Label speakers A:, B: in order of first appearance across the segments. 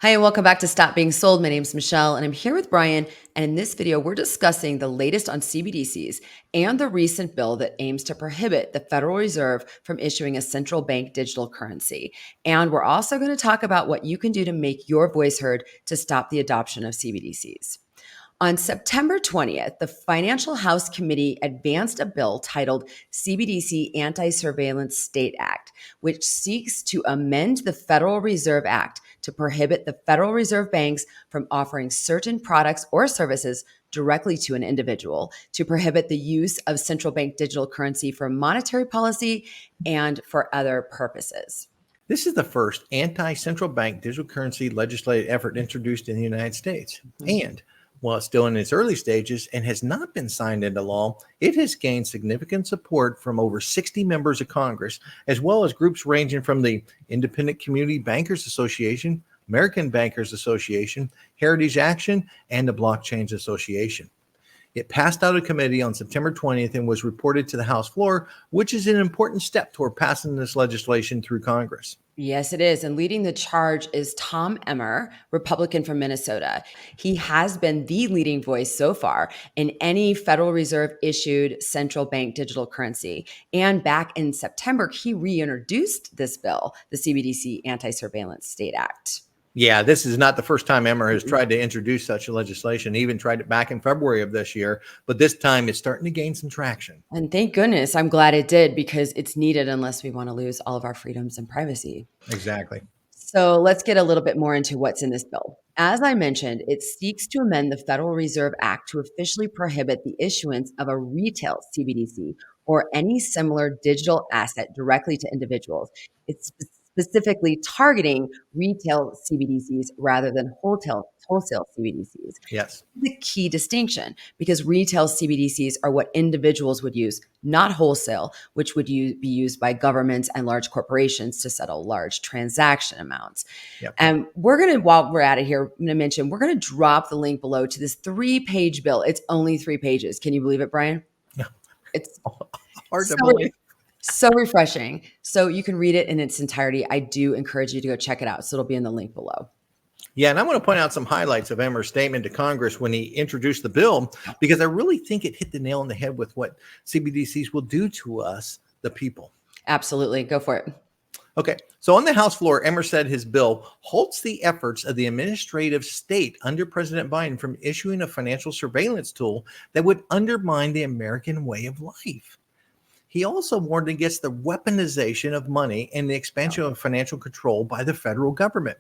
A: Hi, and welcome back to Stop Being Sold. My name is Michelle, and I'm here with Brian. And in this video, we're discussing the latest on CBDCs and the recent bill that aims to prohibit the Federal Reserve from issuing a central bank digital currency. And we're also going to talk about what you can do to make your voice heard to stop the adoption of CBDCs. On September 20th, the Financial House Committee advanced a bill titled CBDC Anti-Surveillance State Act, which seeks to amend the Federal Reserve Act to prohibit the Federal Reserve banks from offering certain products or services directly to an individual, to prohibit the use of central bank digital currency for monetary policy and for other purposes.
B: This is the first anti-central bank digital currency legislative effort introduced in the United States. And while it's still in its early stages and has not been signed into law, it has gained significant support from over 60 members of Congress, as well as groups ranging from the Independent Community Bankers Association, American Bankers Association, Heritage Action, and the Blockchains Association. It passed out of committee on September 20th and was reported to the House floor, which is an important step toward passing this legislation through Congress.
A: Yes, it is. And leading the charge is Tom Emmer, Republican from Minnesota. He has been the leading voice so far in any Federal Reserve issued central bank digital currency. And back in September, he reintroduced this bill, the CBDC Anti-Surveillance State Act.
B: Yeah, this is not the first time Emmer has tried to introduce such a legislation. He even tried it back in February of this year, but this time it's starting to gain some traction.
A: And thank goodness, I'm glad it did, because it's needed unless we want to lose all of our freedoms and privacy.
B: Exactly.
A: So let's get a little bit more into what's in this bill. As I mentioned, it seeks to amend the Federal Reserve Act to officially prohibit the issuance of a retail CBDC or any similar digital asset directly to individuals. It's specifically targeting retail CBDCs rather than wholesale CBDCs.
B: Yes.
A: The key distinction, because retail CBDCs are what individuals would use, not wholesale, which would be used by governments and large corporations to settle large transaction amounts.
B: Yep.
A: And we're going to, while we're at it here, I'm going to mention, we're going to drop the link below to this 3-page bill. It's only 3 pages. Can you believe it, Brian?
B: No.
A: It's
B: hard to believe.
A: So refreshing. So you can read it in its entirety. I do encourage you to go check it out. So it'll be in the link below.
B: Yeah, and I want to point out some highlights of Emmer's statement to Congress when he introduced the bill, because I really think it hit the nail on the head with what CBDCs will do to us, the people.
A: Absolutely. Go for it.
B: Okay, so on the House floor, Emmer said his bill halts the efforts of the administrative state under President Biden from issuing a financial surveillance tool that would undermine the American way of life. He also warned against the weaponization of money and the expansion of financial control by the federal government.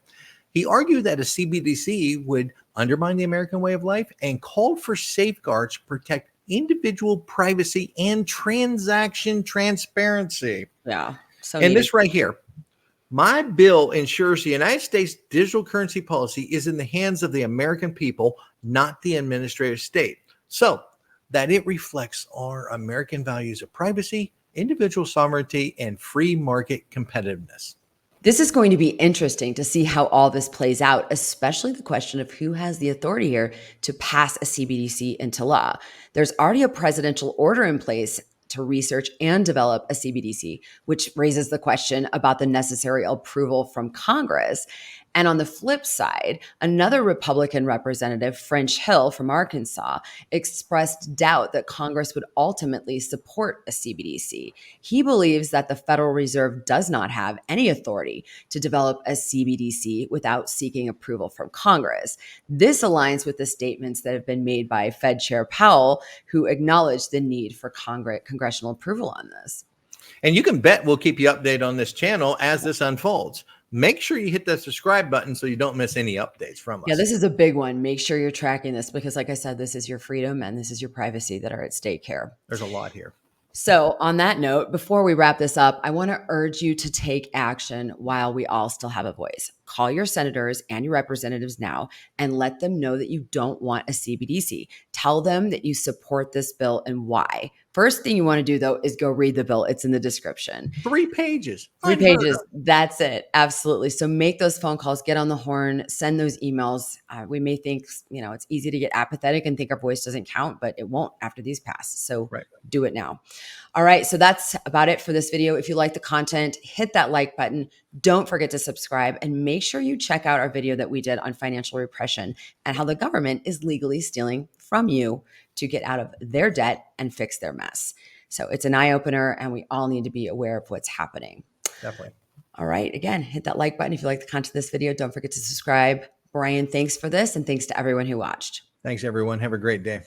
B: He argued that a CBDC would undermine the American way of life and called for safeguards to protect individual privacy and transaction transparency.
A: Yeah. So
B: and this right here, my bill ensures the United States digital currency policy is in the hands of the American people, not the administrative state, so that it reflects our American values of privacy, individual sovereignty, and free market competitiveness.
A: This is going to be interesting to see how all this plays out, especially the question of who has the authority here to pass a CBDC into law. There's already a presidential order in place to research and develop a CBDC, which raises the question about the necessary approval from Congress. And on the flip side, another Republican representative, French Hill from Arkansas, expressed doubt that Congress would ultimately support a CBDC. He believes that the Federal Reserve does not have any authority to develop a CBDC without seeking approval from Congress. This aligns with the statements that have been made by Fed Chair Powell, who acknowledged the need for congressional approval on this.
B: And you can bet we'll keep you updated on this channel as this unfolds. Make sure you hit that subscribe button so you don't miss any updates from us.
A: Yeah, this is a big one. Make sure you're tracking this, because like I said, this is your freedom and this is your privacy that are at stake here.
B: There's a lot here.
A: So on that note, before we wrap this up, I want to urge you to take action while we all still have a voice. Call your senators and your representatives now and let them know that you don't want a CBDC. Tell them that you support this bill and why. First thing you want to do, though, is go read the bill. It's in the description.
B: 3 pages.
A: 3 pages. That's it. Absolutely. So make those phone calls, get on the horn, send those emails. We may think, it's easy to get apathetic and think our voice doesn't count, but it won't after these pass. So do it now. All right, so that's about it for this video. If you like the content, hit that like button. Don't forget to subscribe and make sure you check out our video that we did on financial repression and how the government is legally stealing from you to get out of their debt and fix their mess. So it's an eye-opener, and we all need to be aware of what's happening.
B: Definitely.
A: All right, again, hit that like button if you like the content of this video. Don't forget to subscribe. Brian, thanks for this, and thanks to everyone who watched.
B: Thanks, everyone. Have a great day.